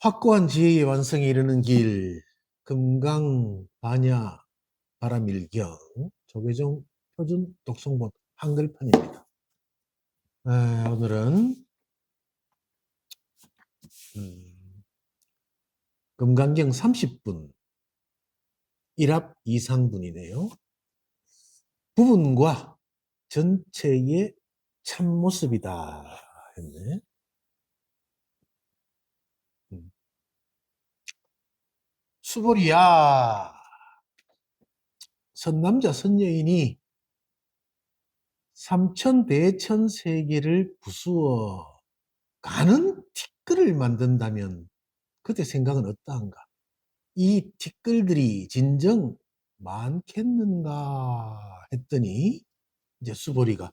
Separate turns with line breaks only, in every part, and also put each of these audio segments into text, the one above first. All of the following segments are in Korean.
확고한 지혜의 완성에 이르는 길, 금강 반야 바라밀경, 조계종 표준 독성본 한글판입니다. 오늘은 금강경 30분, 1합 2상분이네요. 부분과 전체의 참모습이다 했네. 수보리야, 선남자 선여인이 삼천대천세계를 부수어 가는 티끌을 만든다면 그때 생각은 어떠한가? 이 티끌들이 진정 많겠는가 했더니 이제 수보리가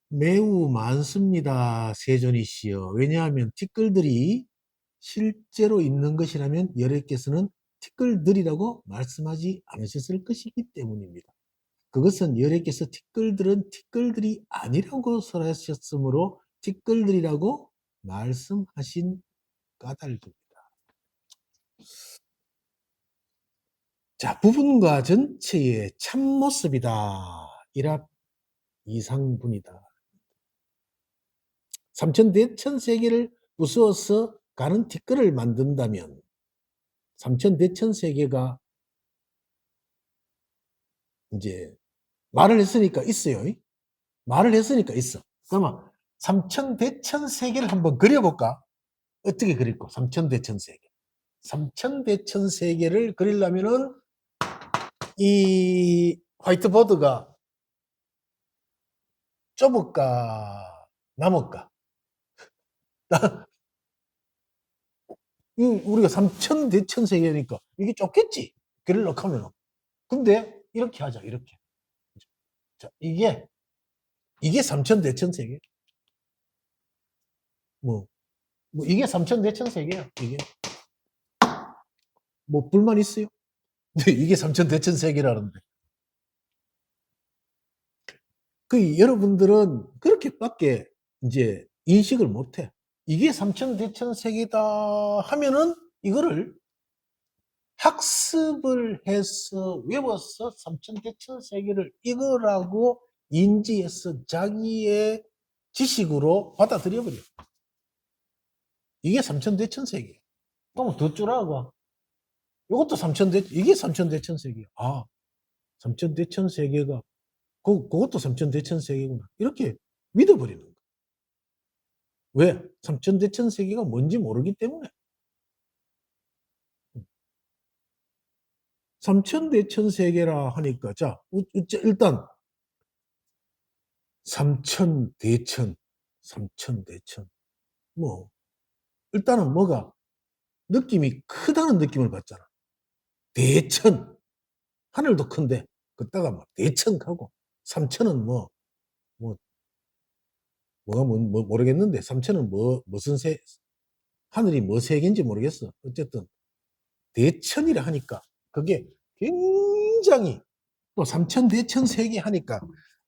매우 많습니다, 세존이시여. 왜냐하면 티끌들이 실제로 있는 것이라면 여러께서는 티끌들이라고 말씀하지 않으셨을 것이기 때문입니다. 그것은 여러께서 티끌들은 티끌들이 아니라고 설하셨으므로 티끌들이라고 말씀하신 까닭입니다. 자, 부분과 전체의 참모습이다. 1합 2상분이다. 삼천대천세계를 부수어서 가는 티끌을 만든다면 삼천대천세계가 이제 말을 했으니까 있어요. 말을 했으니까 있어. 그러면 삼천대천세계를 한번 그려볼까? 어떻게 그릴까? 삼천대천세계. 삼천대천세계를 그리려면은 이 화이트보드가 좁을까 남을까? 우리가 삼천대천세계니까 이게 좁겠지. 그리려고 하면은. 근데 이렇게 하자. 이렇게. 자, 이게 삼천대천세계. 뭐 이게 삼천대천세계야. 이게 뭐 불만 있어요? 근데 이게 삼천대천세계라는데. 여러분들은 그렇게밖에 이제 인식을 못해. 이게 삼천대천세계다 하면은 이거를 학습을 해서 외워서 삼천대천세계를 이거라고 인지해서 자기의 지식으로 받아들여버려. 이게 삼천대천세계. 그럼 더 줄하고 이것도 이게 삼천대천세계. 아, 삼천대천세계가 그것도 삼천대천세계구나. 이렇게 믿어버리는 거야. 왜? 삼천대천세계가 뭔지 모르기 때문에. 삼천대천세계라 하니까 자, 일단 삼천대천 뭐 일단은 뭐가 느낌이 크다는 느낌을 받잖아. 대천 하늘도 큰데 그따가 막 대천하고 삼천은 뭐 뭐가 모르겠는데 삼천은 무슨 하늘이 뭐 색인지 모르겠어. 어쨌든 대천이라 하니까 그게 굉장히 또 삼천대천세계 하니까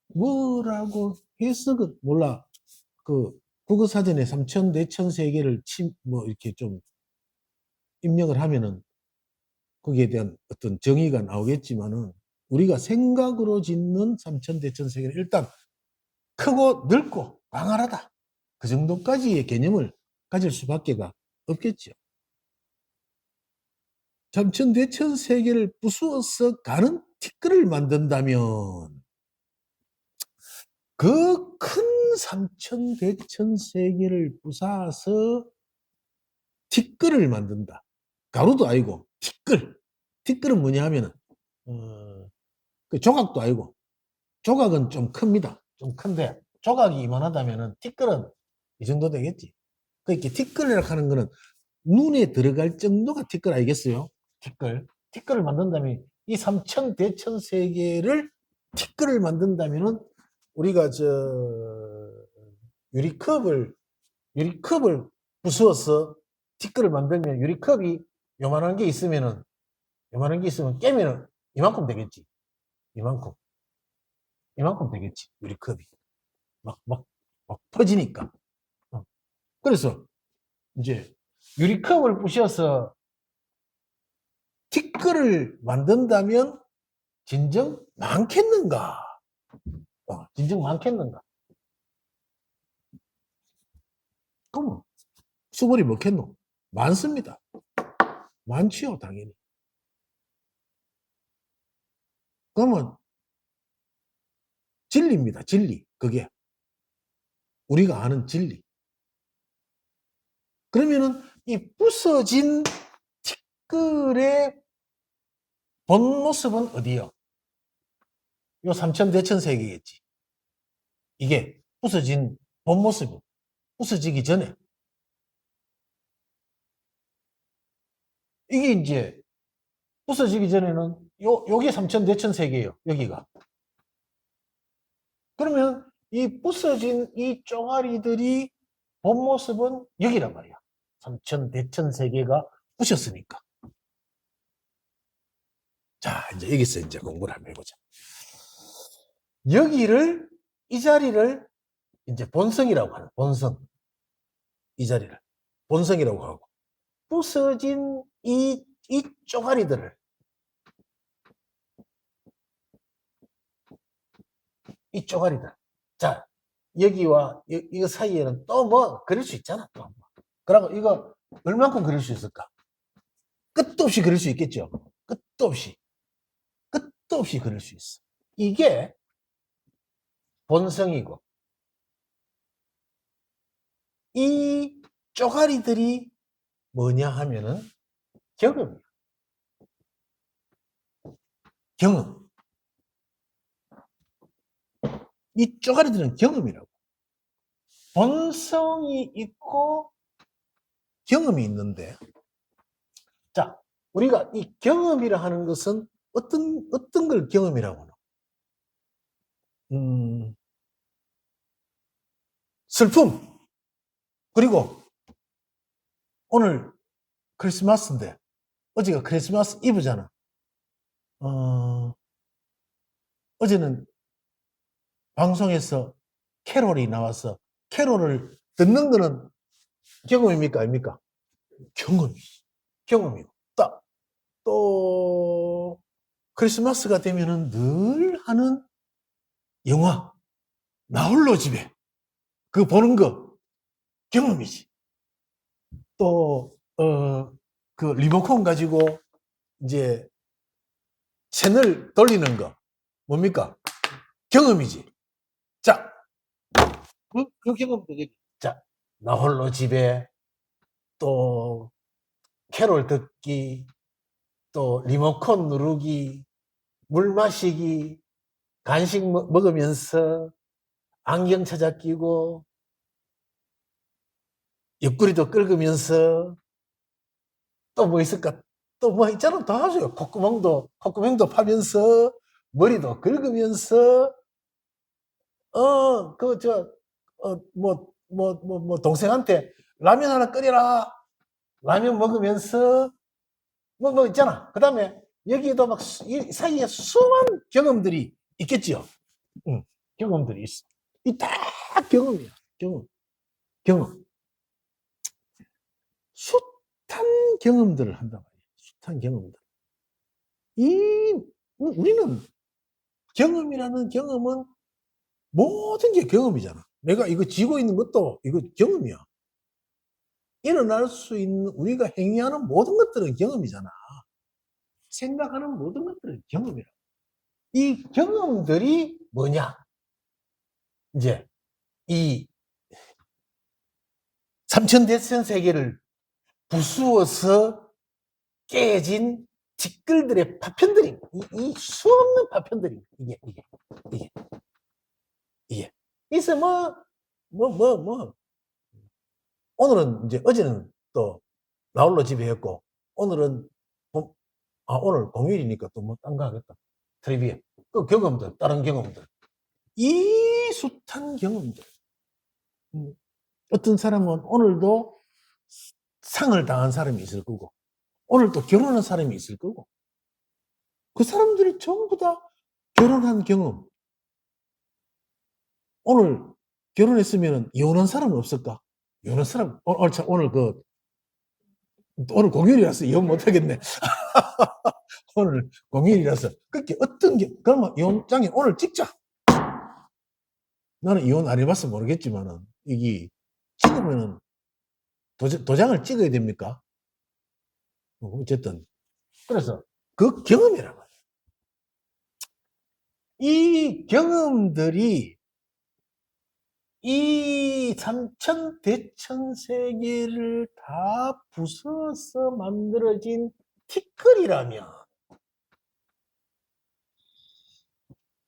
뭐라고 해석은 몰라. 그 국어사전에 삼천대천세계를 뭐 이렇게 좀 입력을 하면은 거기에 대한 어떤 정의가 나오겠지만은 우리가 생각으로 짓는 삼천대천세계는 일단 크고 넓고 광활하다. 그 정도까지의 개념을 가질 수밖에가 없겠죠. 삼천대천세계를 부수어서 가는 티끌을 만든다면 그 큰 삼천대천세계를 부사서 티끌을 만든다. 가루도 아니고 티끌. 티끌은 뭐냐 하면은 그 조각도 아니고 조각은 좀 큽니다. 좀 큰데 조각이 이만하다면은 티끌은 이 정도 되겠지. 그러니까 티끌이라고 하는 거는 눈에 들어갈 정도가 티끌 아니겠어요? 티끌. 티끌을 만든다면 이 삼천대천세계를 티끌을 만든다면은 우리가 유리컵을 유리컵을 부수어서 티끌을 만들면 유리컵이 요만한 게 있으면은 깨면은 이만큼 되겠지. 이만큼 되겠지. 유리컵이 막 퍼지니까. 그래서 이제 유리컵을 부셔서 티끌을 만든다면 진정 많겠는가? 진정 많겠는가? 그럼 수벌이 먹겠노? 많습니다. 많지요, 당연히. 그러면 진리입니다, 진리. 그게. 우리가 아는 진리. 그러면은 이 부서진 티끌의 본 모습은 어디요? 요 삼천대천세계겠지. 이게 부서진 본 모습이 부서지기 전에. 이게 이제 부서지기 전에는 요게 삼천대천세계예요. 여기가. 그러면 이 부서진 이 쪼가리들이 본 모습은 여기란 말이야. 삼천대천세계가 부셨으니까. 자, 이제 여기서 이제 공부를 한번 해보자. 여기를, 이 자리를 이제 본성이라고 하는, 본성. 이 자리를. 본성이라고 하고. 부서진 이 쪼가리들을, 이 쪼가리들. 자, 여기와 이거 사이에는 또 뭐 그릴 수 있잖아. 또. 그러고 이거 얼만큼 그릴 수 있을까? 끝도 없이 그릴 수 있겠죠. 끝도 없이. 끝도 없이 그릴 수 있어. 이게 본성이고, 이 쪼가리들이 뭐냐 하면은 경험이야. 경험. 이 쪼가리들은 경험이라고. 본성이 있고 경험이 있는데, 자, 우리가 이 경험이라 하는 것은 어떤 걸 경험이라고 하나? 슬픔. 그리고 오늘 크리스마스인데, 어제가 크리스마스 이브잖아. 어제는 방송에서 캐롤이 나와서 캐롤을 듣는 거는 경험입니까? 아닙니까? 경험이지. 경험이고. 또 크리스마스가 되면은 늘 하는 영화, 나홀로 집에. 그거 보는 거 경험이지. 또, 그 리모컨 가지고 이제 채널 돌리는 거 뭡니까? 경험이지. 자, 그 경험도 되지. 자, 나홀로 집에 또 캐롤 듣기, 또 리모컨 누르기, 물 마시기, 간식 먹으면서 안경 찾아 끼고 옆구리도 긁으면서 또 뭐 있을까? 또 뭐 있잖아. 다 하죠. 콧구멍도 파면서 머리도 긁으면서 동생한테 라면 하나 끓여라. 라면 먹으면서 뭐 있잖아. 그 다음에 여기에도 막 이 사이에 수많은 경험들이 있겠지요. 응, 경험들이 있어. 이 다 경험이야. 경험. 숱한 경험들을 한단 말이야. 숱한 경험들. 우리는 경험이라는 경험은 모든 게 경험이잖아. 내가 이거 쥐고 있는 것도 이거 경험이야. 일어날 수 있는 우리가 행위하는 모든 것들은 경험이잖아. 생각하는 모든 것들은 경험이라. 이 경험들이 뭐냐? 이제 이 삼천대천 세계를 부수어서 깨진 직글들의 파편들이 이 수없는 파편들이 이게 그래서 오늘은 이제 어제는 또 나홀로 집에 했고 오늘은 오늘 공휴일이니까 또 뭐 딴 거 하겠다. 트리비아. 그 경험들, 다른 경험들. 이 숱한 경험들. 어떤 사람은 오늘도 상을 당한 사람이 있을 거고, 오늘 또 결혼한 사람이 있을 거고, 그 사람들이 전부 다 결혼한 경험. 오늘 결혼했으면 이혼한 사람은 없을까? 이혼한 사람, 오늘 오늘 공휴일이라서 이혼 못하겠네. 오늘 공휴일이라서. 그렇게 어떤 게, 그러면 이혼장에 오늘 찍자. 나는 이혼 안 해봐서 모르겠지만은, 이게 찍으면은 도장을 찍어야 됩니까? 어쨌든. 그래서 그 경험이란 말이에요. 이 경험들이 이 삼천대천 세계를 다 부숴서 만들어진 티끌이라면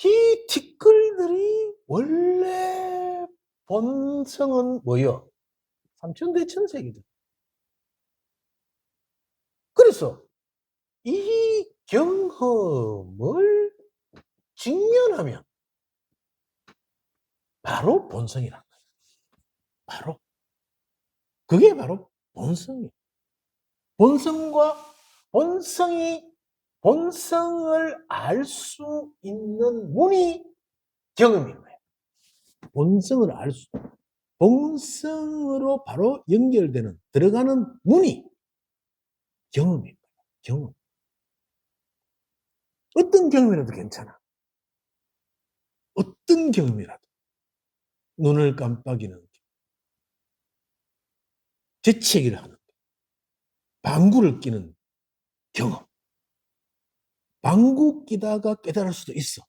이 티끌들이 원래 본성은 뭐요? 삼천대천 세계죠. 그래서 이 경험을 직면하면 바로 본성이란 거예요. 바로. 그게 바로 본성이에요. 본성을 알 수 있는 문이 경험인 거예요. 본성을 알 수, 본성으로 바로 연결되는, 들어가는 문이 경험인 거예요. 경험. 어떤 경험이라도 괜찮아. 어떤 경험이라도. 눈을 깜빡이는 경험. 재채기를 하는 경험. 방구를 끼는 경험. 방구 끼다가 깨달을 수도 있어.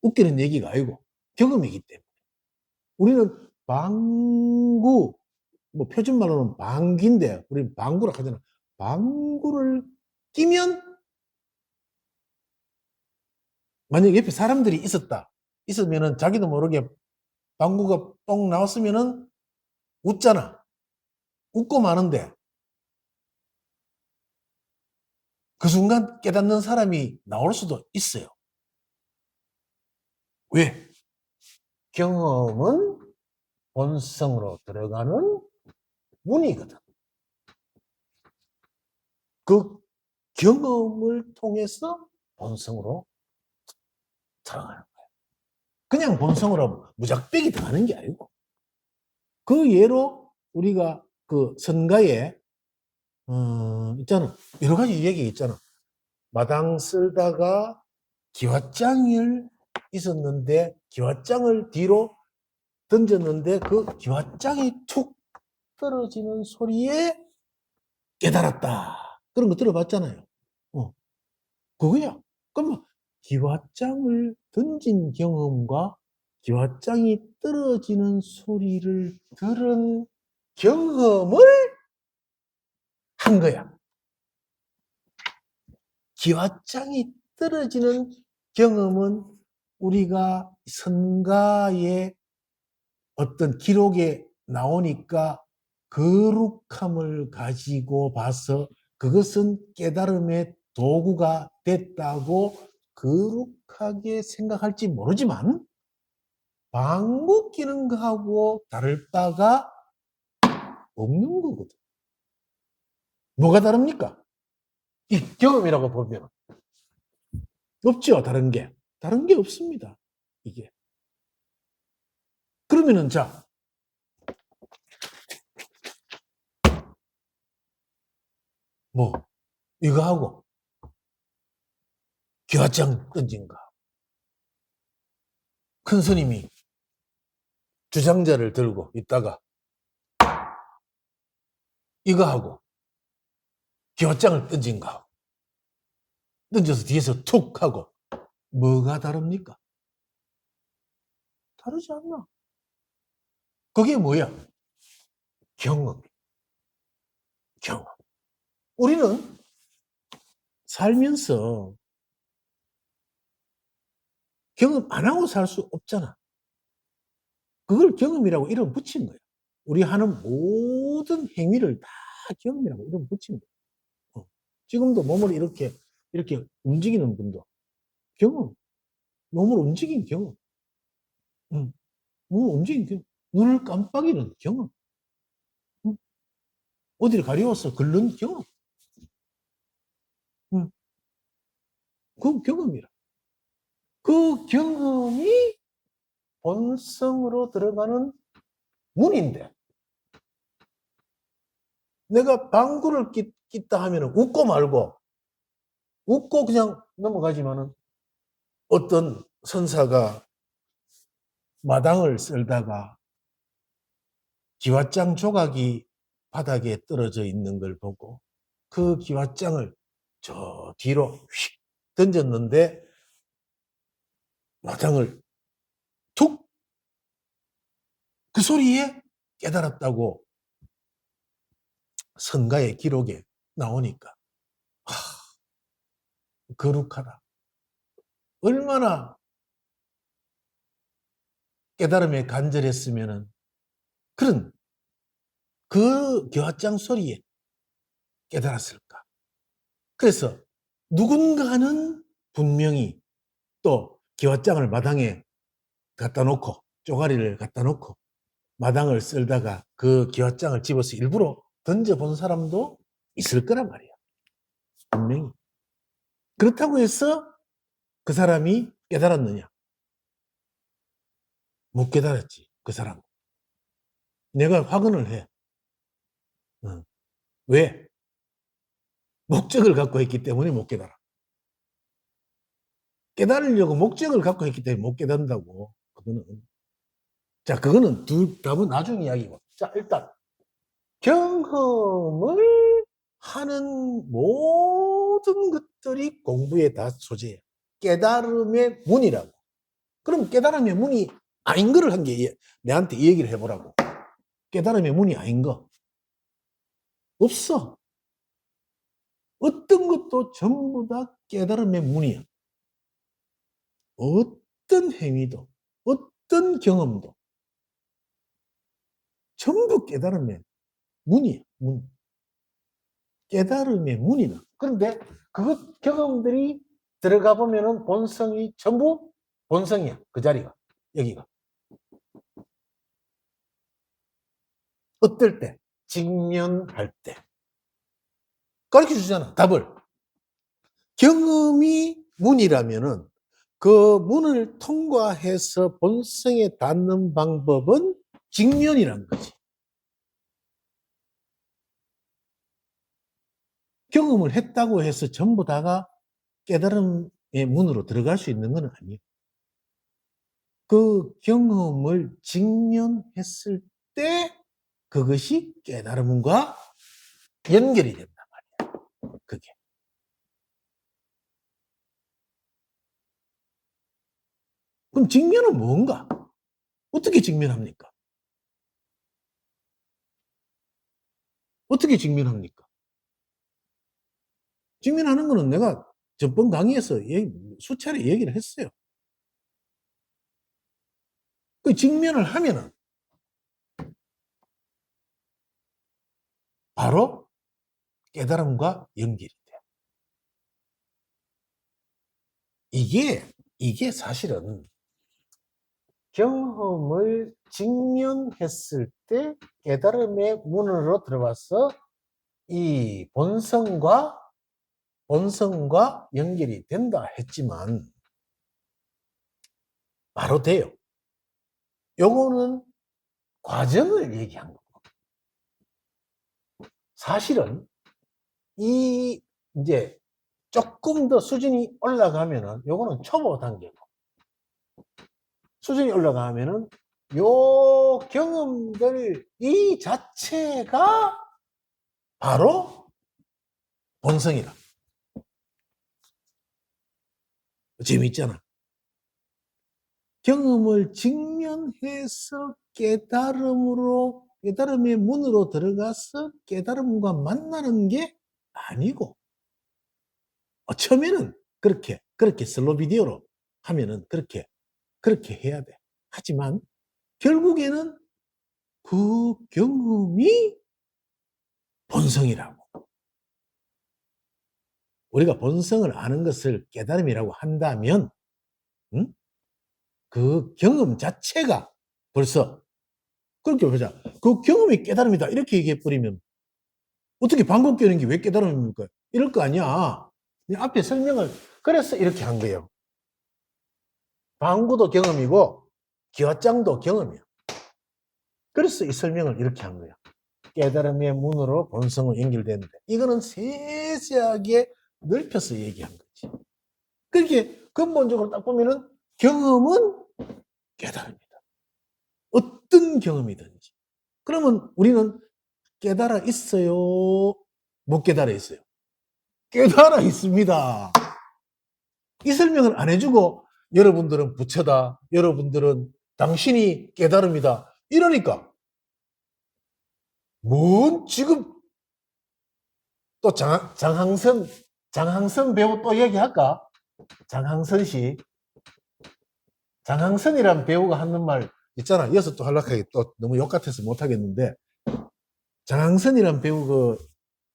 웃기는 얘기가 아니고 경험이기 때문에. 우리는 방구, 뭐 표준말로는 방귀인데 우리는 방구라 하잖아. 방구를 끼면 만약에 옆에 사람들이 있으면은 자기도 모르게 방구가 똥 나왔으면은 웃잖아. 웃고 마는데 그 순간 깨닫는 사람이 나올 수도 있어요. 왜? 경험은 본성으로 들어가는 문이거든. 그 경험을 통해서 본성으로 들어가는 거예요. 그냥 본성으로 무작백이 들어가는 게 아니고. 그 예로 우리가 그 선가에 있잖아. 여러 가지 얘기 있잖아. 마당 쓸다가 기왓장을 있었는데 기왓장을 뒤로 던졌는데 그 기왓장이 툭 떨어지는 소리에 깨달았다. 그런 거 들어봤잖아요. 그거야. 그러면 기왓장을 던진 경험과 기왓장이 떨어지는 소리를 들은 경험을 한 거야. 기왓장이 떨어지는 경험은 우리가 선가의 어떤 기록에 나오니까 거룩함을 가지고 봐서 그것은 깨달음의 도구가 됐다고 거룩하게 생각할지 모르지만 방구 끼는 거하고 다를 바가 없는 거거든. 뭐가 다릅니까? 이 경험이라고 보면 없죠. 다른 게 없습니다. 이게. 그러면은 자, 뭐 이거 하고 기왓장 던진 거. 큰 스님이 주장자를 들고 있다가 이거 하고 기왓장을 던진 거. 던져서 뒤에서 툭 하고 뭐가 다릅니까? 다르지 않나? 그게 뭐야? 경험. 경험. 우리는 살면서 경험 안 하고 살 수 없잖아. 그걸 경험이라고 이름 붙인 거야. 우리 하는 모든 행위를 다 경험이라고 이름 붙인 거야. 지금도 몸을 이렇게 움직이는 분도 경험. 몸을 움직인 경험. 응. 몸을 움직인 경험. 눈을 깜빡이는 경험. 응. 어디를 가려워서 긁는 경험. 응. 그 경험이라. 그 경험이 본성으로 들어가는 문인데 내가 방구를 낀다 하면은 웃고 말고, 웃고 그냥 넘어가지만은 어떤 선사가 마당을 쓸다가 기왓장 조각이 바닥에 떨어져 있는 걸 보고 그 기왓장을 저 뒤로 휙 던졌는데 마당을 툭! 그 소리에 깨달았다고 선가의 기록에 나오니까 거룩하다. 얼마나 깨달음에 간절했으면은 그런 그 기왓장 소리에 깨달았을까. 그래서 누군가는 분명히 또 기왓장을 마당에 갖다 놓고 쪼가리를 갖다 놓고 마당을 쓸다가 그 기왓장을 집어서 일부러 던져본 사람도 있을 거란 말이야. 분명히. 그렇다고 해서 그 사람이 깨달았느냐? 못 깨달았지. 그 사람. 내가 확언을 해. 왜? 목적을 갖고 했기 때문에 못 깨달아. 깨달으려고 목적을 갖고 했기 때문에 못 깨닫는다고. 그거는. 자, 그거는 답은 나중 이야기고. 자, 일단 경험을 하는 모든 것들이 공부의 다 소재예요. 깨달음의 문이라고. 그럼 깨달음의 문이 아닌 거를 한 게 내한테 이 얘기를 해보라고. 깨달음의 문이 아닌 거. 없어. 어떤 것도 전부 다 깨달음의 문이야. 어떤 행위도, 어떤 경험도 전부 깨달음의 문이야. 문. 깨달음의 문이나. 그런데 그 경험들이 들어가 보면은 본성이 전부 본성이야. 그 자리가. 여기가. 어떨 때? 직면할 때. 가르쳐 주잖아. 답을. 경험이 문이라면은 그 문을 통과해서 본성에 닿는 방법은 직면이라는 거지. 경험을 했다고 해서 전부 다가 깨달음의 문으로 들어갈 수 있는 건 아니에요. 그 경험을 직면했을 때 그것이 깨달음과 연결이 된단 말이에요. 그게. 그럼 직면은 뭔가? 어떻게 직면합니까? 어떻게 직면합니까? 직면하는 거는 내가 전번 강의에서 수차례 얘기를 했어요. 그 직면을 하면은 바로 깨달음과 연결이 돼요. 이게 사실은 경험을 직면했을 때 깨달음의 문으로 들어와서 이 본성과 연결이 된다 했지만 바로 돼요. 요거는 과정을 얘기한 거고. 사실은 이제 조금 더 수준이 올라가면은 요거는 초보 단계고. 수준이 올라가면은 요 경험들 이 자체가 바로 본성이다. 재미있잖아. 경험을 직면해서 깨달음의 문으로 들어가서 깨달음과 만나는 게 아니고, 처음에는 그렇게 슬로 비디오로 하면은 그렇게 해야 돼. 하지만 결국에는 그 경험이 본성이라고. 우리가 본성을 아는 것을 깨달음이라고 한다면, 응? 그 경험 자체가 벌써 그렇게 보자. 그 경험이 깨달음이다. 이렇게 얘기해버리면 어떻게 방귀 뀌는 게 왜 깨달음입니까? 이럴 거 아니야. 앞에 설명을 그래서 이렇게 한 거예요. 방구도 경험이고 기왓장도 경험이야. 그래서 이 설명을 이렇게 한 거야. 깨달음의 문으로 본성으로 연결되는데 이거는 세세하게 넓혀서 얘기한 거지. 그렇게 근본적으로 딱 보면은 경험은 깨달음이다. 어떤 경험이든지. 그러면 우리는 깨달아 있어요? 못 깨달아 있어요? 깨달아 있습니다. 이 설명을 안 해주고 여러분들은 부처다. 여러분들은 당신이 깨달음이다. 이러니까 뭔 지금 또 장항선 배우 또 얘기할까? 장항선 씨. 장항선이란 배우가 하는 말 있잖아. 이어서 또 하려고 또 너무 욕 같아서 못하겠는데 장항선이란 배우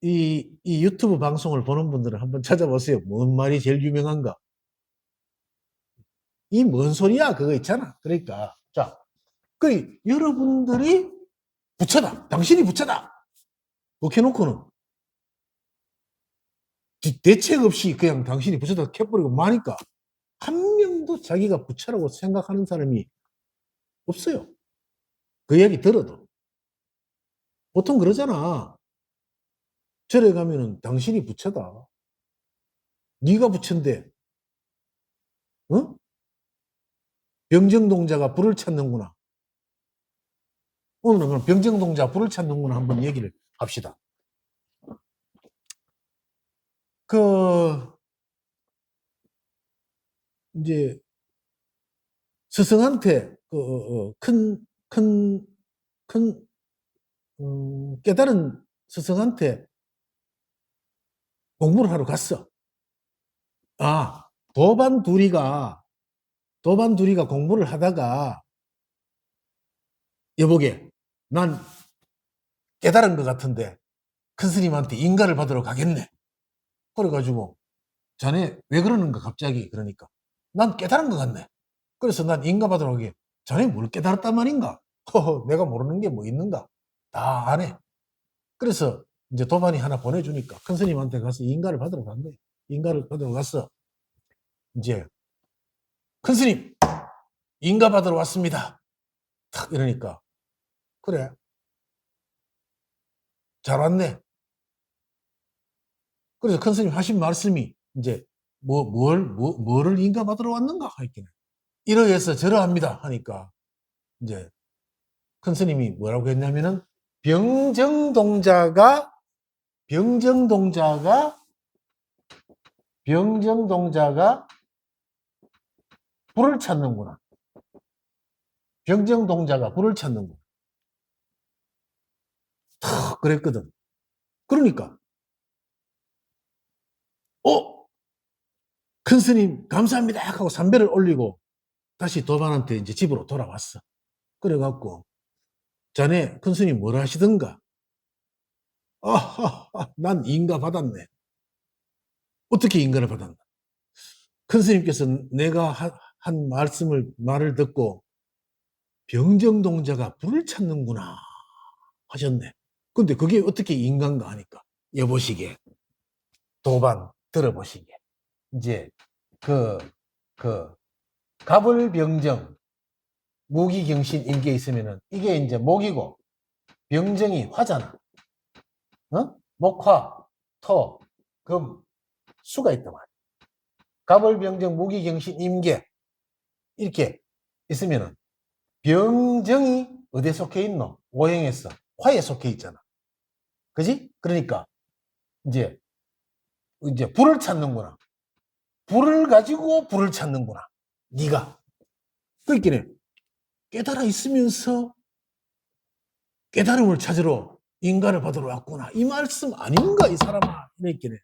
이 유튜브 방송을 보는 분들은 한번 찾아보세요. 뭔 말이 제일 유명한가? 이 뭔 소리야? 그거 있잖아. 그러니까 자, 여러분들이 부처다. 당신이 부처다. 그렇게 해놓고는 대책 없이 그냥 당신이 부처다 캐버리고 마니까 한 명도 자기가 부처라고 생각하는 사람이 없어요. 그 이야기 들어도. 보통 그러잖아. 절에 가면은 당신이 부처다. 네가 부처인데, 어? 병정동자가 불을 찾는구나. 오늘은 병정동자 불을 찾는구나 한번 얘기를 합시다. 이제 스승한테 큰 깨달은 스승한테 공부를 하러 갔어. 아, 도반 둘이가 공부를 하다가 여보게, 난 깨달은 것 같은데 큰 스님한테 인가를 받으러 가겠네. 그래가지고 자네 왜 그러는가 갑자기 그러니까 난 깨달은 것 같네. 그래서 난 인가 받으러 가게. 자네 뭘 깨달았단 말인가? 허허, 내가 모르는 게 뭐 있는가? 다 아네. 그래서 이제 도반이 하나 보내주니까 큰 스님한테 가서 인가를 받으러 간 거예요. 인가를 받으러 갔어. 이제 큰 스님 인가 받으러 왔습니다. 탁 이러니까 그래 잘 왔네. 그래서 큰 스님 하신 말씀이 이제 뭐를 인가 받으러 왔는가 하니까 이러해서 저러합니다 하니까 이제 큰 스님이 뭐라고 했냐면은 병정동자가 병정동자가 병정동자가 불을 찾는구나. 병정동자가 불을 찾는구나. 탁 그랬거든. 그러니까 큰 스님 감사합니다 하고 삼배를 올리고 다시 도반한테 이제 집으로 돌아왔어. 그래갖고 자네 큰 스님 뭘 하시던가? 난 인가 받았네. 어떻게 인가를 받았나? 큰 스님께서 내가 한 말을 듣고 병정동자가 불을 찾는구나 하셨네. 근데 그게 어떻게 인간가 하니까 여보시게 도반 들어보시게 이제 그 갑을병정 무기경신 임계에 있으면은 이게 이제 목이고 병정이 화잖아. 어? 목화, 토, 금, 수가 있단 말이야. 갑을병정 무기경신 임계 이렇게 있으면은 병정이 어디에 속해 있노? 오행에서 화에 속해 있잖아. 그지? 그러니까 이제 불을 찾는구나. 불을 가지고 불을 찾는구나. 네가. 그러니까 깨달아 있으면서 깨달음을 찾으러 인가를 받으러 왔구나. 이 말씀 아닌가 이 사람아. 이랬기네.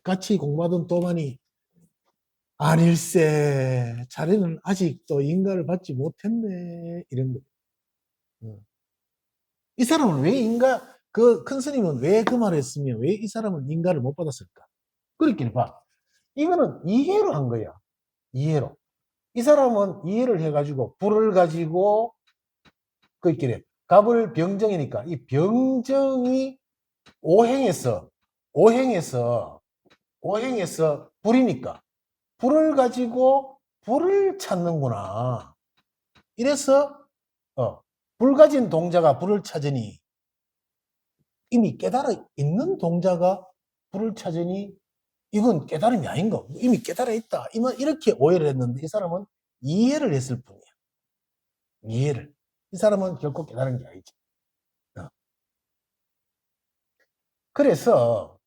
같이 공부하던 또만이 아닐세. 자네는 아직도 인가를 받지 못했네. 이런 거. 이 사람은 왜 그 큰 스님은 왜 그 말을 했으며 왜 이 사람은 인가를 못 받았을까? 그렇긴 봐. 이거는 이해로 한 거야. 이해로. 이 사람은 이해를 해가지고 불을 가지고 그 있기래. 갑을 병정이니까 이 병정이 오행에서 불이니까 불을 가지고 불을 찾는구나. 이래서 불 가진 동자가 불을 찾으니 이미 깨달아 있는 동자가 불을 찾으니 이건 깨달음이 아닌가? 이미 깨달아 있다. 이렇게 오해를 했는데 이 사람은 이해를 했을 뿐이야. 이해를. 이 사람은 결코 깨달은 게 아니지. 그래서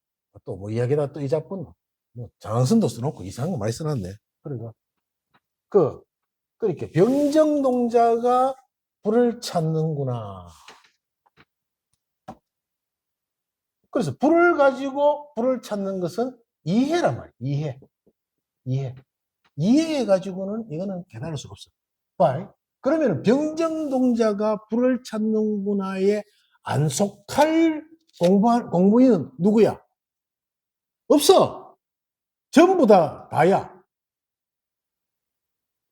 또 뭐 이야기다 또 이 작품 뭐 장승도 써놓고 이상한 거 많이 써놨네. 그러니까 그렇게 병정동자가 불을 찾는구나. 그래서 불을 가지고 불을 찾는 것은 이해란 말이야. 이해. 이해해가지고는 이거는 깨달을 수가 없어. Why? 그러면 병정동자가 불을 찾는구나에 안 속할 공부인은 누구야? 없어. 전부 다야.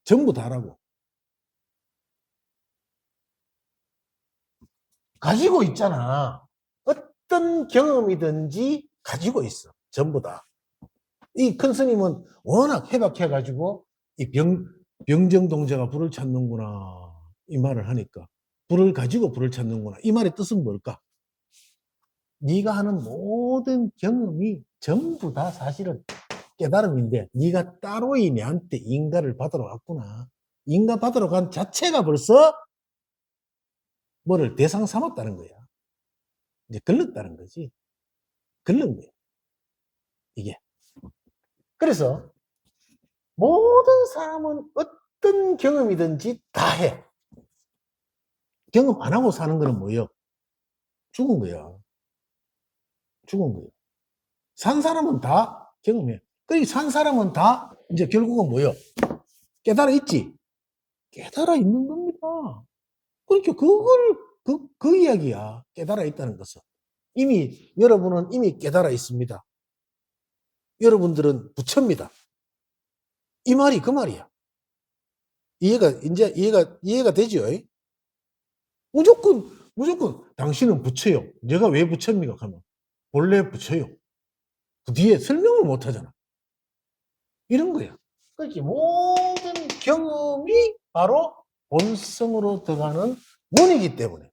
전부 다라고. 가지고 있잖아. 어떤 경험이든지 가지고 있어. 전부 다. 이 큰 스님은 워낙 해박해가지고 이 병정동자가 불을 찾는구나 이 말을 하니까 불을 가지고 불을 찾는구나 이 말의 뜻은 뭘까? 네가 하는 모든 경험이 전부 다 사실은 깨달음인데 네가 따로이 내한테 인가를 받으러 왔구나. 인가 받으러 간 자체가 벌써 뭐를 대상 삼았다는 거야. 이제 걸렀다는 거지. 걸른 거야. 이게. 그래서 모든 사람은 어떤 경험이든지 다 해. 경험 안 하고 사는 거는 뭐예요? 죽은 거야. 죽은 거예요. 산 사람은 다 경험해. 그러니까 산 사람은 다 이제 결국은 뭐예요? 깨달아 있지? 깨달아 있는 겁니다. 그러니까 그 이야기야. 깨달아 있다는 것은. 여러분은 이미 깨달아 있습니다. 여러분들은 부처입니다. 이 말이 그 말이야. 이해가 되죠? 무조건 당신은 부처요. 내가 왜 부처입니까? 하면 본래 부처요. 그 뒤에 설명을 못 하잖아. 이런 거야. 그렇지. 모든 경험이 바로 본성으로 들어가는 문이기 때문에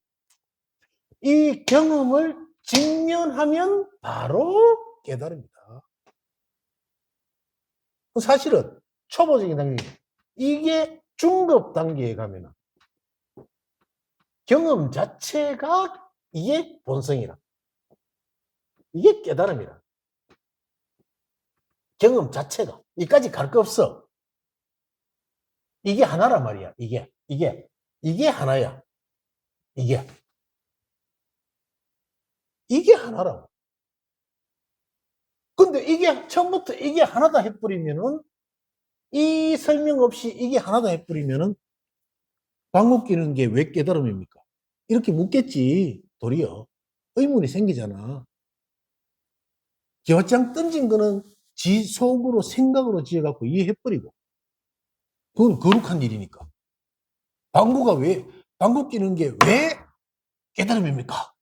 이 경험을 직면하면 바로 깨달음이다. 사실은 초보적인 단계, 이게 중급 단계에 가면 경험 자체가 이게 본성이라. 이게 깨달음이라. 경험 자체가. 이까지 갈 거 없어. 이게 하나란 말이야. 이게 하나야. 이게 하나라고. 근데 이게 처음부터 이게 하나다 해버리면은 이 설명 없이 이게 하나다 해버리면은 방귀 뀌는 게 왜 깨달음입니까? 이렇게 묻겠지. 도리어. 의문이 생기잖아. 기와장 던진 거는 지 속으로 생각으로 지어갖고 이해해버리고 그건 거룩한 일이니까. 방귀 뀌는 게 왜 깨달음입니까?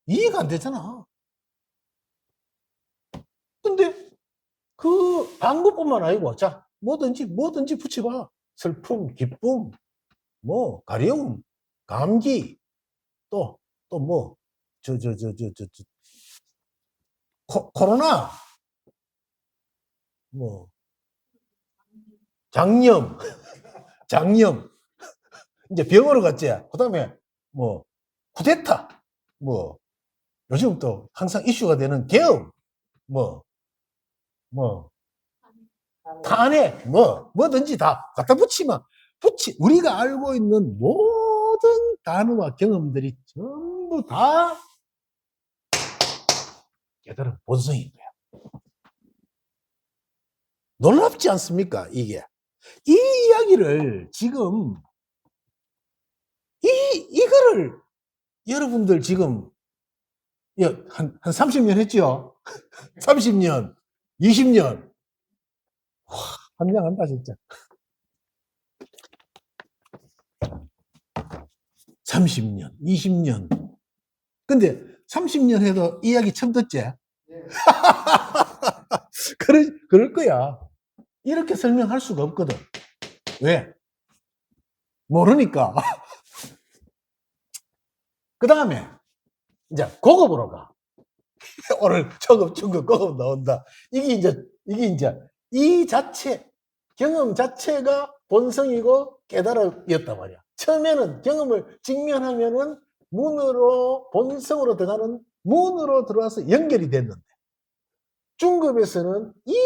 이해가 안 되잖아. 근데 그 방구뿐만 아니고 자 뭐든지 붙여봐. 슬픔, 기쁨, 뭐 가려움, 감기, 또또뭐저저저저저 코로나, 뭐 장염, 장염. 이제 병원을 갔지. 그다음에 뭐 쿠데타, 뭐 요즘 또 항상 이슈가 되는 계엄, 뭐 뭐 탄핵, 뭐든지 다 갖다 붙이면 우리가 알고 있는 모든 단어와 경험들이 전부 다 깨달은 본성인 거야. 놀랍지 않습니까? 이게. 이 이야기를 지금, 이거를 여러분들 지금, 한 30년 했죠? 30년, 20년. 와, 환장한다, 진짜. 30년, 20년. 근데 30년 해도 이야기 처음 듣지? 네. 그럴 거야. 이렇게 설명할 수가 없거든. 왜? 모르니까. 그 다음에 이제 고급으로 가. 오늘 초급, 중급, 고급 나온다. 이게 이제 이 자체, 경험 자체가 본성이고 깨달음이었단 말이야. 처음에는 경험을 직면하면은 문으로, 본성으로 들어가는 문으로 들어와서 연결이 됐는데, 중급에서는 이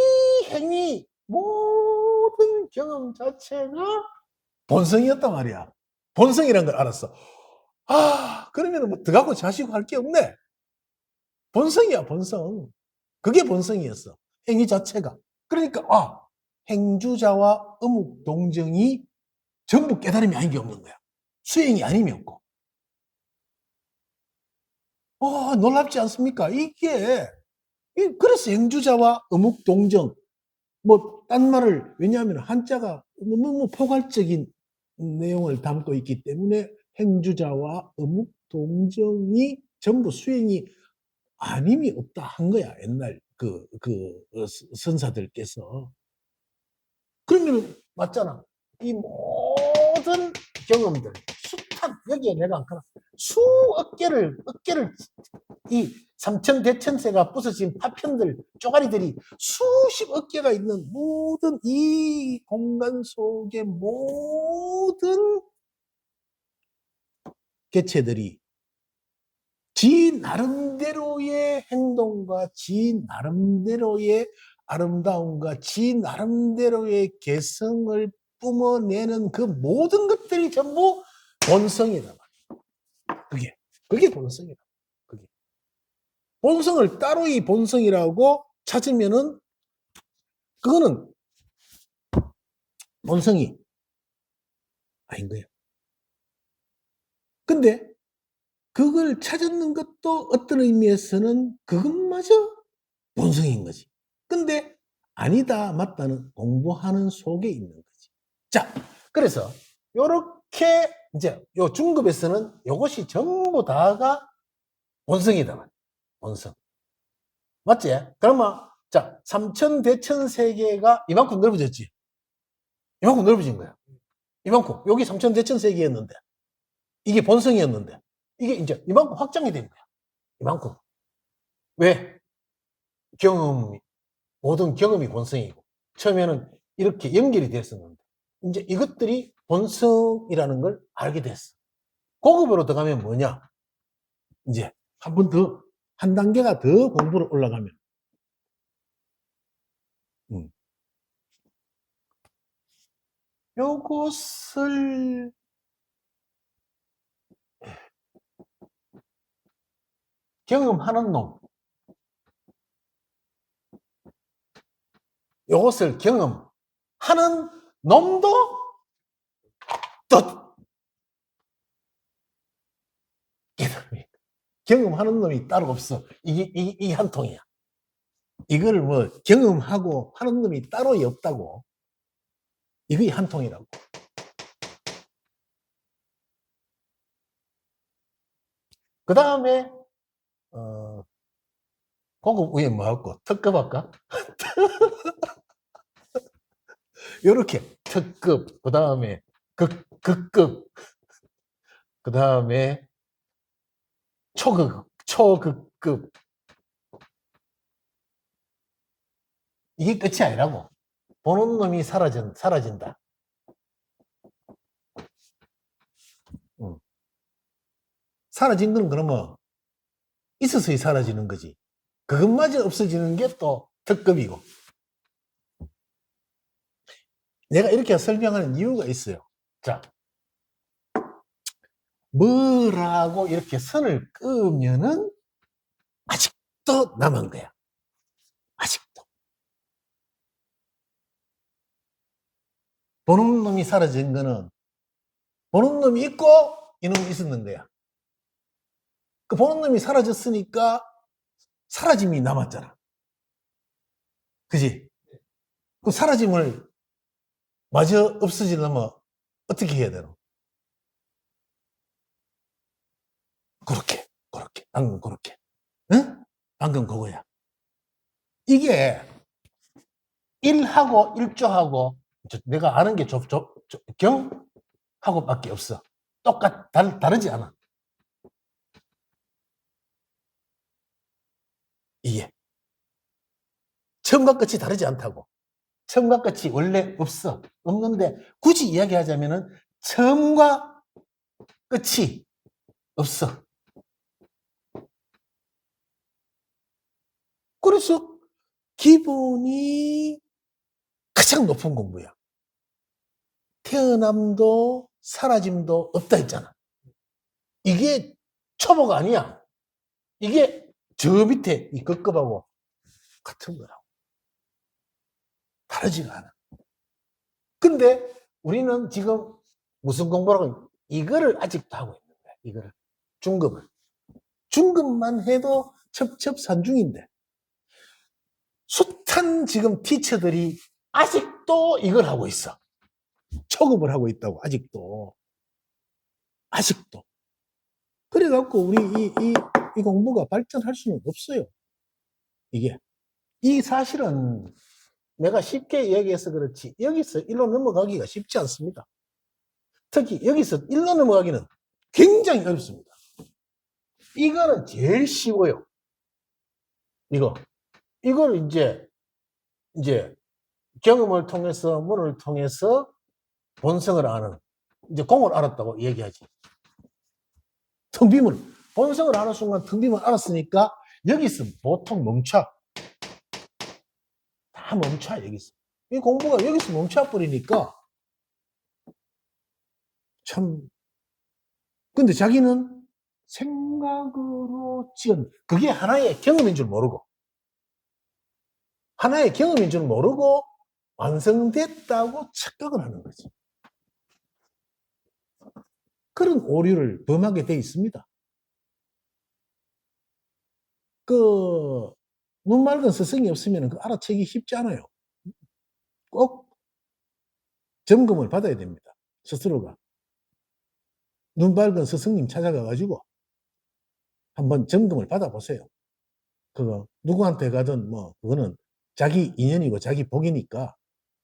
행위, 모든 경험 자체가 본성이었단 말이야. 본성이란 걸 알았어. 아, 그러면 뭐 들어가고 자시고 할 게 없네. 본성이야, 본성. 그게 본성이었어. 행위 자체가. 그러니까, 아, 행주자와 어묵 동정이 전부 깨달음이 아닌 게 없는 거야. 수행이 아님이 없고. 놀랍지 않습니까? 그래서 행주자와 어묵 동정, 딴 말을, 왜냐하면 한자가 너무 포괄적인 내용을 담고 있기 때문에 행주자와 어묵 동정이 전부 수행이 아님이 없다 한 거야, 옛날 선사들께서. 그러면 맞잖아. 이 모든 경험들, 숱한, 여기에 내가 안 가나, 수억 개를, 이 삼천대천세가 부서진 파편들, 쪼가리들이 수십억 개가 있는 모든 이 공간 속의 모든 개체들이 지 나름대로의 행동과 지 나름대로의 아름다움과 지 나름대로의 개성을 뿜어내는 그 모든 것들이 전부 본성이다. 그게 본성이다. 그게. 본성을 따로의 본성이라고 찾으면은 그거는 본성이 아닌 거예요. 근데 그걸 찾았는 것도 어떤 의미에서는 그것마저 본성인 거지. 근데 아니다, 맞다는 공부하는 속에 있는 거지. 자, 그래서 요렇게 이제 요 중급에서는 요것이 전부 다가 본성이다. 본성. 맞지? 그러면 자, 삼천대천세계가 이만큼 넓어졌지. 이만큼 넓어진 거야. 이만큼. 여기 삼천대천세계였는데 이게 본성이었는데 이게 이제 이만큼 확장이 된 거야. 이만큼. 왜? 모든 경험이 본성이고 처음에는 이렇게 연결이 됐었는데 이제 이것들이 본성이라는 걸 알게 됐어. 고급으로 들어가면 뭐냐? 이제 한 단계가 더 공부를 올라가면 요것을 경험하는 놈, 요것을 경험하는 놈도 또 깨달음이. 경험하는 놈이 따로 없어. 이게 한 통이야. 이걸 뭐 경험하고 하는 놈이 따로 없다고. 이게 한 통이라고. 그 다음에 고급 위에 뭐 할까? 특급 할까? 요렇게 특급, 그 다음에 극급, 그 다음에 초극급. 이게 끝이 아니라고. 보는 놈이 사라진다. 사라진 건 그러면 있어서야 사라지는 거지. 그것마저 없어지는 게 또 특급이고. 내가 이렇게 설명하는 이유가 있어요. 자, 뭐라고 이렇게 선을 끄면은 아직도 남은 거야. 아직도. 보는 놈이 사라진 거는 보는 놈이 있고 이놈이 있었는 거야. 그 보는 놈이 사라졌으니까 사라짐이 남았잖아. 그지? 그 사라짐을 마저 없어지려면 어떻게 해야 되노? 그렇게. 방금 그렇게. 응? 방금 그거야. 이게 1하고 1조하고 내가 아는 게 경하고 밖에 없어. 다르지 않아. 처음과 끝이 다르지 않다고. 처음과 끝이 원래 없는데 굳이 이야기하자면은 처음과 끝이 없어. 그래서 기본이 가장 높은 공부야. 태어남도 사라짐도 없다 했잖아. 이게 초보가 아니야. 이게 저 밑에 이 급급하고 같은 거라고. 다르지가 않아. 근데 우리는 지금 무슨 공부라고 이거를 아직도 하고 있는 거야. 이거를. 중급을. 중급만 해도 첩첩산중인데 숱한 지금 티처들이 아직도 이걸 하고 있어. 초급을 하고 있다고. 아직도. 그래갖고 우리 이 공부가 발전할 수는 없어요. 이게. 이 사실은 내가 쉽게 얘기해서 그렇지 여기서 일로 넘어가기가 쉽지 않습니다. 특히 여기서 일로 넘어가기는 굉장히 어렵습니다. 이거는 제일 쉬워요. 이걸 이제 경험을 통해서 문을 통해서 본성을 아는 이제 공을 알았다고 얘기하지. 텅 빔을 본성을 아는 순간 텅 빔을 알았으니까 여기서 보통 멈춰. 다 멈춰 여기서. 이 공부가 여기서 멈춰 버리니까 참. 근데 자기는 생각으로 지은 그게 하나의 경험인 줄 모르고 완성됐다고 착각을 하는 거지. 그런 오류를 범하게 돼 있습니다. 눈 맑은 스승이 없으면 그 알아채기 쉽지 않아요. 꼭 점검을 받아야 됩니다. 스스로가. 눈 밝은 스승님 찾아가가지고 한번 점검을 받아보세요. 그거 누구한테 가든 그거는 자기 인연이고 자기 복이니까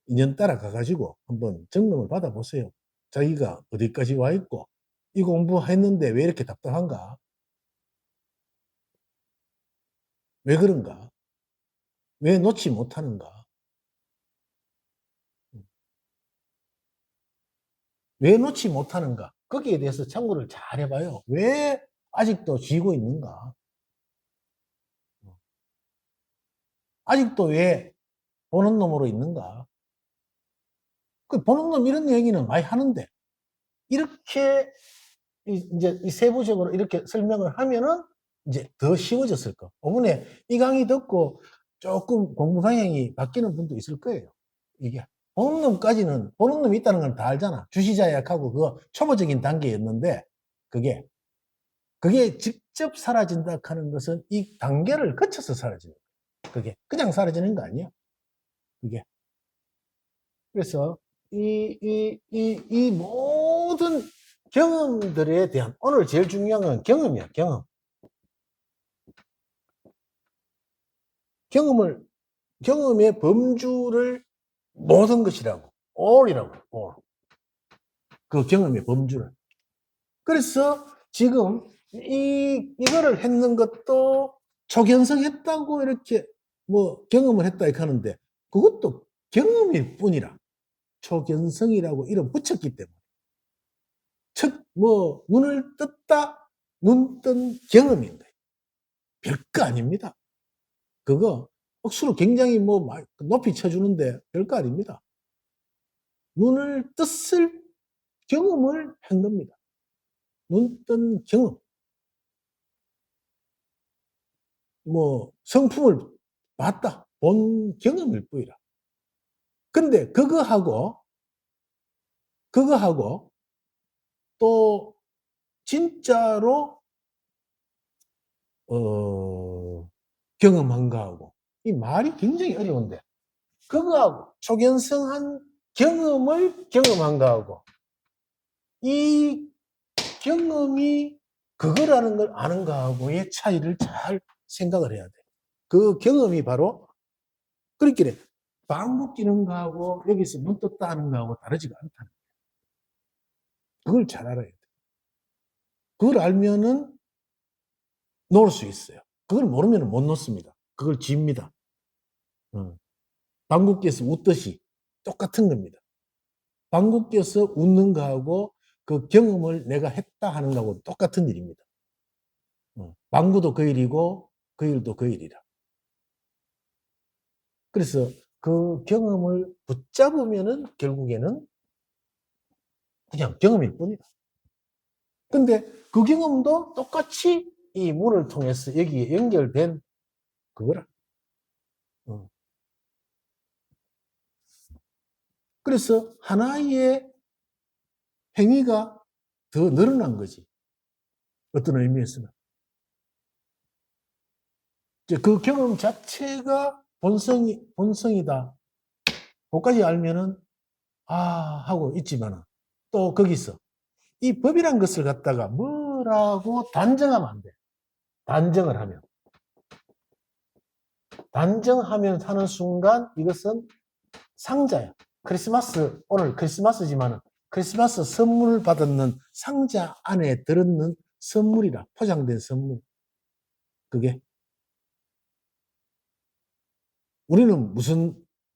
인연 따라 가가지고 한번 점검을 받아보세요. 자기가 어디까지 와 있고 이 공부했는데 왜 이렇게 답답한가? 왜 그런가? 왜 놓지 못하는가? 왜 놓지 못하는가? 거기에 대해서 참고를 잘 해봐요. 왜 아직도 쥐고 있는가? 아직도 왜 보는 놈으로 있는가? 그 보는 놈 이런 얘기는 많이 하는데 이렇게 이제 세부적으로 이렇게 설명을 하면은 이제 더 쉬워졌을 거. 이번에 이 강의 듣고 조금 공부 방향이 바뀌는 분도 있을 거예요. 이게 보는 놈이 있다는 건 다 알잖아. 주시자약하고 그거 초보적인 단계였는데 그게 직접 사라진다 하는 것은 이 단계를 거쳐서 사라지는 거예요. 그게 그냥 사라지는 거 아니야. 그게. 그래서 이 모든 경험들에 대한 오늘 제일 중요한 건 경험이야. 경험의 범주를 모든 것이라고. all이라고. all. 그 경험의 범주를. 그래서 지금 이거를 했는 것도 초견성했다고 이렇게 경험을 했다 이렇게 하는데 그것도 경험일 뿐이라 초견성이라고 이름 붙였기 때문에 눈을 떴다 눈 뜬 경험인 거예요. 별거 아닙니다. 그거 억수로 굉장히 높이 쳐주는데 별거 아닙니다. 눈을 떴을 경험을 한 겁니다. 눈 뜬 경험. 성품을 봤다. 본 경험일 뿐이라. 근데 그거하고 또 진짜로 경험한 거하고 이 말이 굉장히 어려운데 그거하고 초견성한 경험을 경험한 거하고 이 경험이 그거라는 걸 아는 거하고의 차이를 잘 생각을 해야 돼. 그 경험이 바로 그렇게 방귀 뀌는 거하고 여기서 눈 떴다 하는 거하고 다르지가 않다는 거야. 그걸 잘 알아야 돼. 그걸 알면은 놓을 수 있어요. 그걸 모르면 못 놓습니다. 그걸 집니다. 방귀 뀌어서 웃듯이 똑같은 겁니다. 방귀 뀌어서 웃는 거하고 그 경험을 내가 했다 하는 거하고 똑같은 일입니다. 방구도 그 일이고 그 일도 그 일이라. 그래서 그 경험을 붙잡으면은 결국에는 그냥 경험일 뿐이다. 근데 그 경험도 똑같이 이 문을 통해서 여기에 연결된 그거라. 그래서 하나의 행위가 더 늘어난 거지. 어떤 의미에서는. 이제 그 경험 자체가 본성이다. 그것까지 알면은, 하고 있지만은, 또 거기서 이 법이란 것을 갖다가 뭐라고 단정하면 안 돼. 단정을 하면. 단정하면 하는 순간 이것은 상자야. 오늘 크리스마스지만은 크리스마스 선물을 받았는 상자 안에 들었는 선물이라. 포장된 선물. 그게. 우리는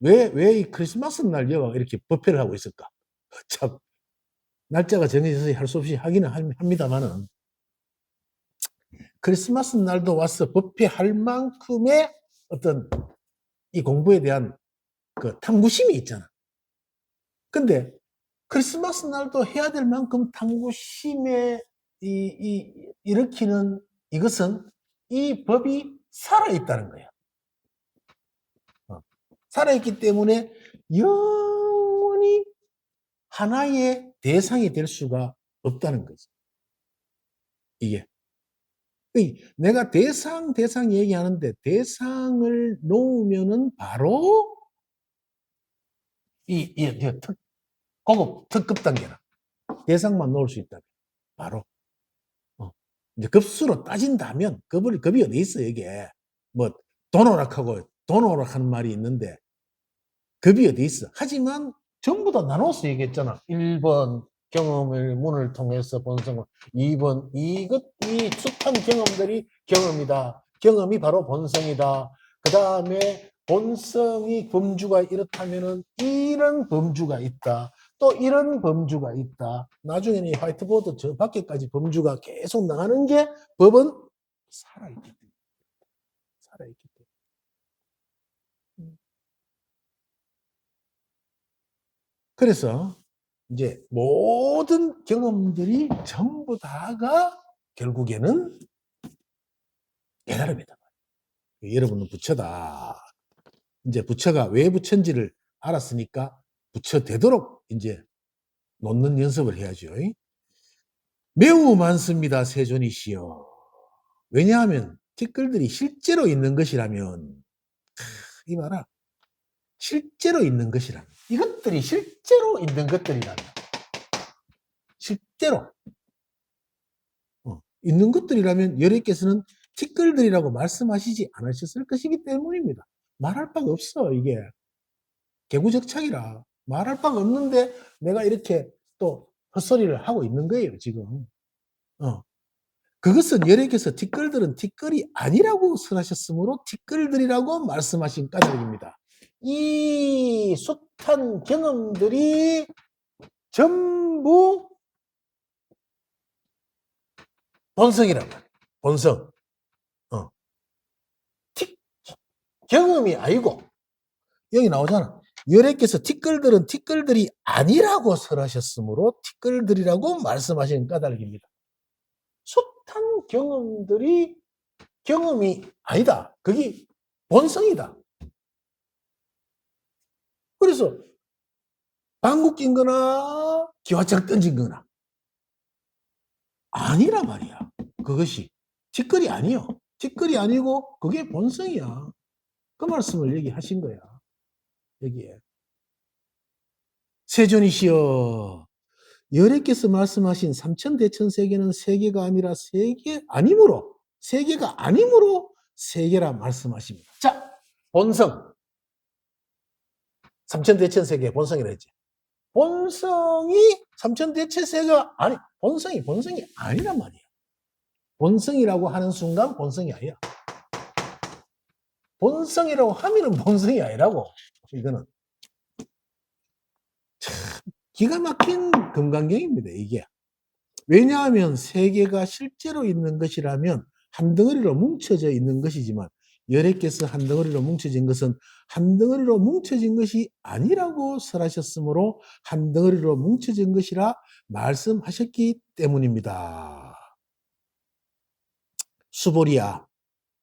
왜 이 크리스마스 날 여가 이렇게 법회를 하고 있을까? 참, 날짜가 정해져서 할 수 없이 하기는 합니다만은, 크리스마스 날도 와서 법회할 만큼의 어떤 이 공부에 대한 그 탐구심이 있잖아. 근데 크리스마스 날도 해야 될 만큼 탐구심에 일으키는 이것은 이 법이 살아있다는 거야. 살아있기 때문에 영원히 하나의 대상이 될 수가 없다는 거지. 이게. 내가 대상 얘기하는데 대상을 놓으면은 바로 고급 특급 단계라. 대상만 놓을 수 있다. 바로. 이제 급수로 따진다면 급이 어디 있어 이게. 뭐 돈오락하는 말이 있는데 급이 어디 있어. 하지만 전부 다 나눠서 얘기했잖아. 1번 경험의 문을 통해서 본성을, 2번 이 숱한 경험들이 경험이다. 경험이 바로 본성이다. 그 다음에 본성이 범주가 이렇다면은 이런 범주가 있다. 또 이런 범주가 있다. 나중에는 이 화이트보드 저 밖에까지 범주가 계속 나가는 게 법은 살아있기 때문에. 살아있기 때문에. 그래서 이제 모든 경험들이 전부 다가 결국에는 깨달음이다. 여러분은 부처다. 이제 부처가 왜 부처인지를 알았으니까 부처 되도록 이제 놓는 연습을 해야죠. 매우 많습니다, 세존이시여. 왜냐하면 티끌들이 실제로 있는 것이라면, 이 말아, 실제로 있는 것이라면, 이것들이 실제로 있는 것들이라면, 실제로 있는 것들이라면 여러께서는 티끌들이라고 말씀하시지 않으셨을 것이기 때문입니다. 말할 바가 없어. 이게 개구적창이라 말할 바가 없는데 내가 이렇게 또 헛소리를 하고 있는 거예요 지금. 그것은 여러께서 티끌들은 티끌이 아니라고 설하셨으므로 티끌들이라고 말씀하신 까닭입니다. 이 숱한 경험들이 전부 본성이란 말이에요. 본성. 경험이 아니고 여기 나오잖아. 여러께서 티끌들은 티끌들이 아니라고 설하셨으므로 티끌들이라고 말씀하신 까닭입니다. 숱한 경험들이 경험이 아니다. 그게 본성이다. 그래서 방귀 낀 거나 기와장 던진 거나 아니란 말이야. 그것이 티끌이 아니요. 티끌이 아니고 그게 본성이야. 그 말씀을 얘기하신 거야. 여기에. 세존이시여, 여래께서 말씀하신 삼천대천세계는 세계가 아니라 세계가 아니므로 세계라 말씀하십니다. 자, 본성. 삼천대천세계의 본성이라 했지. 본성이 삼천대천세계가 아니, 본성이 아니란 말이야. 본성이라고 하는 순간 본성이 아니야. 본성이라고 하면은 본성이 아니라고. 이거는 참 기가 막힌 금강경입니다, 이게. 왜냐하면 세계가 실제로 있는 것이라면 한 덩어리로 뭉쳐져 있는 것이지만 열의 개수 한 덩어리로 뭉쳐진 것은 한 덩어리로 뭉쳐진 것이 아니라고 설하셨으므로 한 덩어리로 뭉쳐진 것이라 말씀하셨기 때문입니다. 수보리야,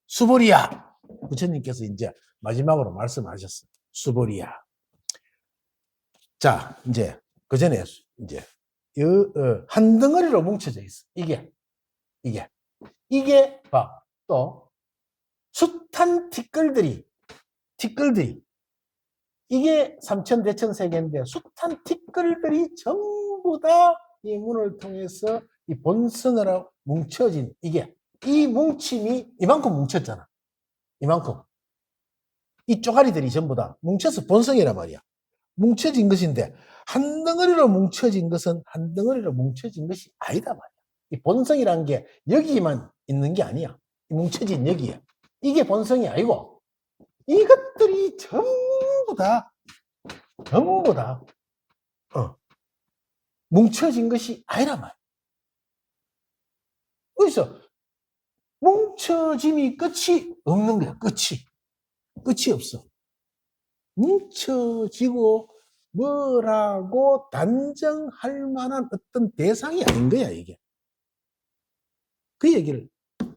수보리야. 부처님께서 이제 마지막으로 말씀하셨어요. 수보리야. 자, 이제 그 전에 이제 한 덩어리로 뭉쳐져 있어. 이게 봐. 또 숱한 티끌들이 이게 삼천대천 세계인데 숱한 티끌들이 전부 다 이 문을 통해서 이 본성으로 뭉쳐진 이 뭉침이 이만큼 뭉쳤잖아. 이만큼. 이 쪼가리들이 전부 다 뭉쳐서 본성이란 말이야. 뭉쳐진 것인데 한 덩어리로 뭉쳐진 것은 한 덩어리로 뭉쳐진 것이 아니다 말이야. 이 본성이란 게 여기만 있는 게 아니야. 뭉쳐진 여기에. 이게 본성이 아니고 이것들이 전부 다 뭉쳐진 것이 아니란 말이야. 그래서 뭉쳐짐이 끝이 없는 거야. 끝이 없어. 뭉쳐지고 뭐라고 단정할 만한 어떤 대상이 아닌 거야, 이게. 그 얘기를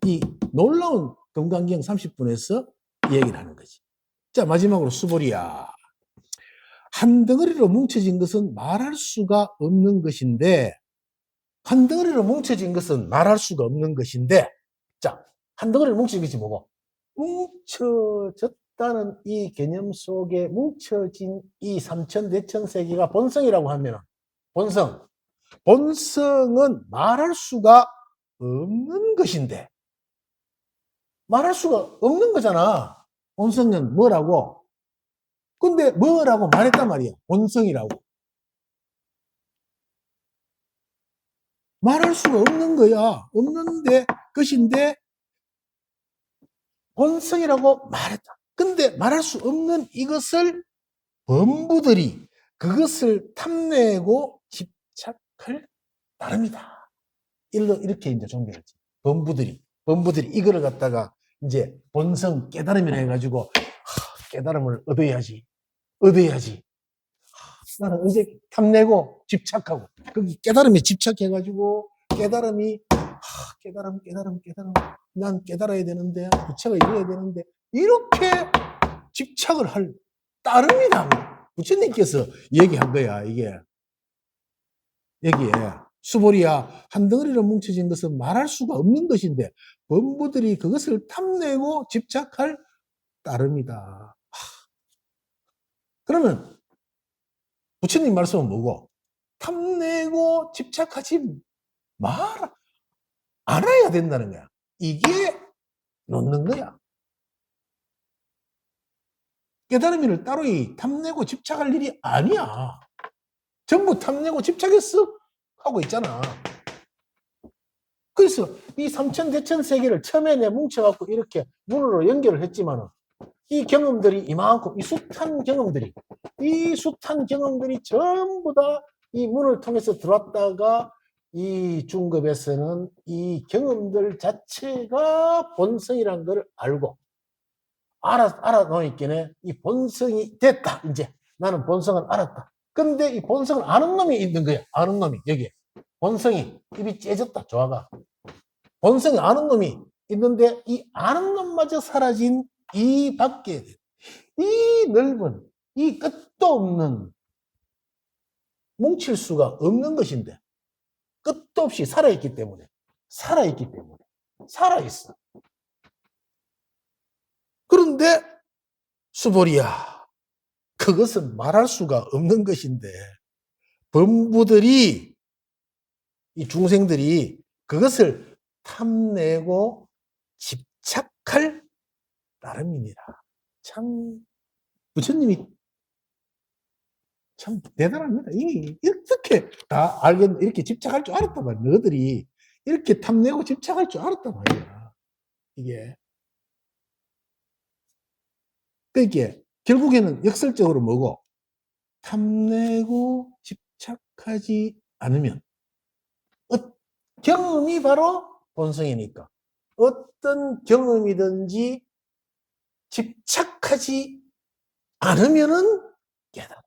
이 놀라운 금강경 30분에서 이 얘기를 하는 거지. 자, 마지막으로 수보리야. 한 덩어리로 뭉쳐진 것은 말할 수가 없는 것인데 한 덩어리로 뭉쳐진 것은 말할 수가 없는 것인데 자, 한 덩어리로 뭉쳐진 것이 뭐고? 뭉쳐졌다는 이 개념 속에 뭉쳐진 이 삼천대천 세계가 본성이라고 하면 본성은 말할 수가 없는 것인데 말할 수가 없는 거잖아. 본성은 뭐라고? 근데 뭐라고 말했단 말이야. 본성이라고. 말할 수가 없는 거야. 없는데 것인데 본성이라고 말했다. 근데 말할 수 없는 이것을 범부들이 그것을 탐내고 집착할 따릅니다. 이렇게 이제 종교했지. 범부들이 이거를 갖다가 이제 본성 깨달음이라 해가지고 깨달음을 얻어야지. 나는 언제 탐내고 집착하고 그 깨달음에 집착해가지고 깨달음. 난 깨달아야 되는데 부처가 이래야 되는데 이렇게 집착을 할 따름이다. 부처님께서 얘기한 거야. 이게 여기에 수보리야 한 덩어리로 뭉쳐진 것은 말할 수가 없는 것인데 범부들이 그것을 탐내고 집착할 따름이다. 그러면 부처님 말씀은 뭐고? 탐내고 집착하지 않아야 된다는 거야. 이게 놓는 거야. 깨달음을 따로 탐내고 집착할 일이 아니야. 전부 탐내고 집착했어? 하고 있잖아. 그래서 이 삼천대천 세계를 처음에 내 뭉쳐갖고 이렇게 문으로 연결을 했지만은 이 경험들이 이만큼, 이 숱한 경험들이 전부 다 이 문을 통해서 들어왔다가 이 중급에서는 이 경험들 자체가 본성이라는 걸 알고 알아놓으니까 이 본성이 됐다. 이제 나는 본성을 알았다. 근데 이 본성을 아는 놈이 있는 거야. 아는 놈이 여기 본성이 입이 째졌다. 조화가 본성이 아는 놈이 있는데 이 아는 놈마저 사라진 이 밖에 이 넓은 이 끝도 없는 뭉칠 수가 없는 것인데 끝도 없이 살아있기 때문에 살아있어. 그런데 수보리야 그것은 말할 수가 없는 것인데 범부들이 이 중생들이 그것을 탐내고 집착할 따름이니라. 참 부처님이 참 대단합니다. 어떻게 다 알겠는 이렇게 집착할 줄 알았단 말이야. 너희들이 이렇게 탐내고 집착할 줄 알았단 말이야. 이게 그러니까 결국에는 역설적으로 뭐고? 탐내고 집착하지 않으면 경험이 바로 본성이니까 어떤 경험이든지 집착하지 않으면은 깨달음.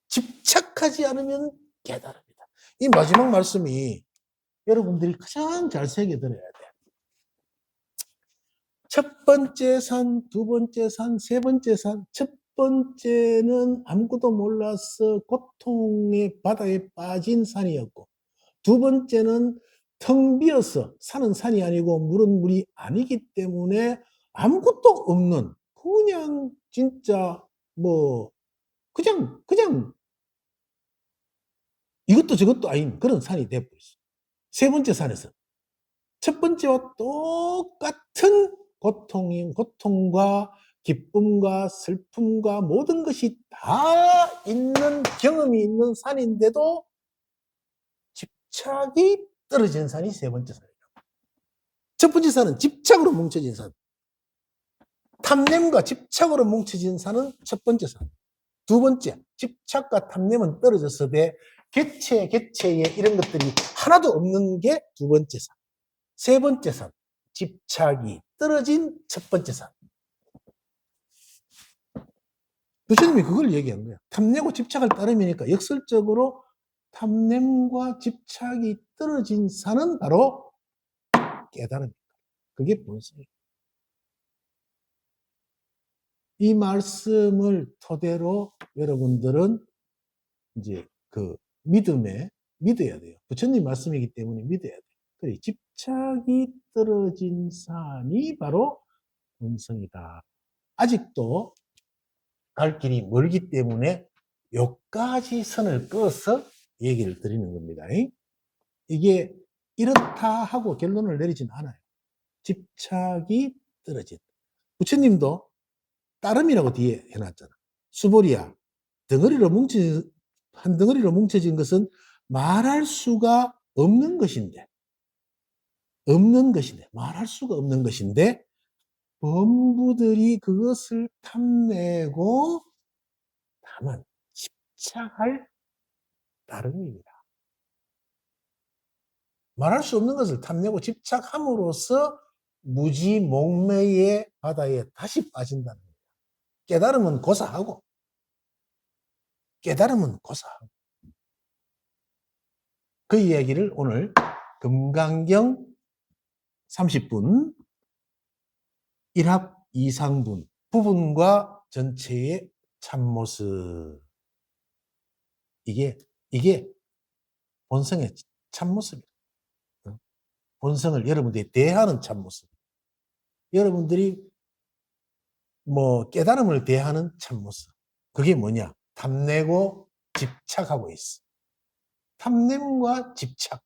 집착하지 않으면 깨달음이다. 이 마지막 말씀이 여러분들이 가장 잘 새겨 들어야 돼. 첫 번째 산, 두 번째 산, 세 번째 산. 첫 번째는 아무것도 몰라서 고통의 바다에 빠진 산이었고, 두 번째는 텅 비어서 산은 산이 아니고 물은 물이 아니기 때문에 아무것도 없는 그냥 진짜 뭐 그냥 이것도 저것도 아닌 그런 산이 되어버렸어. 세 번째 산에서 첫 번째와 똑같은 고통과 기쁨과 슬픔과 모든 것이 다 있는 경험이 있는 산인데도 집착이 떨어진 산이 세 번째 산이에요. 첫 번째 산은 집착으로 뭉쳐진 산. 탐냄과 집착으로 뭉쳐진 산은 첫 번째 산. 두 번째, 집착과 탐냄은 떨어졌으되 개체에 이런 것들이 하나도 없는 게 두 번째 산. 세 번째 산, 집착이 떨어진 첫 번째 산. 부처님이 그걸 얘기한 거야. 탐내고 집착을 따르면니까 역설적으로 탐냄과 집착이 떨어진 산은 바로 깨달음입니다. 그게 본성이에요. 이 말씀을 토대로 여러분들은 이제 그 믿어야 돼요. 부처님 말씀이기 때문에 믿어야 돼요. 그래, 집착이 떨어진 산이 바로 본성이다. 아직도 갈 길이 멀기 때문에 여기까지 선을 그어서 얘기를 드리는 겁니다. 이게 이렇다 하고 결론을 내리진 않아요. 집착이 떨어진. 부처님도 따름이라고 뒤에 해놨잖아. 수보리야, 한 덩어리로 뭉쳐진 것은 말할 수가 없는 것인데, 말할 수가 없는 것인데, 범부들이 그것을 탐내고 다만 집착할 따름입니다. 말할 수 없는 것을 탐내고 집착함으로써 무지 몽매의 바다에 다시 빠진다는 거예요. 깨달음은 고사하고 그 이야기를 오늘 금강경 30분 1합 2상분 부분과 전체의 참모습, 이게 본성의 참모습이에요. 본성을 여러분들이 대하는 참모습, 여러분들이 뭐 깨달음을 대하는 참모습, 그게 뭐냐? 탐내고 집착하고 있어. 탐냄과 집착,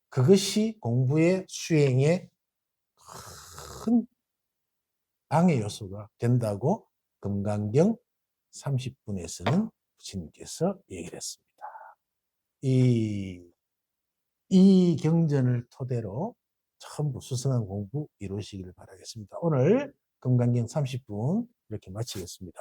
그것이 공부의 수행에 큰 방해 요소가 된다고 금강경 30분에서는 부처님께서 얘기를 했습니다. 이 경전을 토대로 전부 수승한 공부 이루시기를 바라겠습니다. 오늘 금강경 30분 이렇게 마치겠습니다.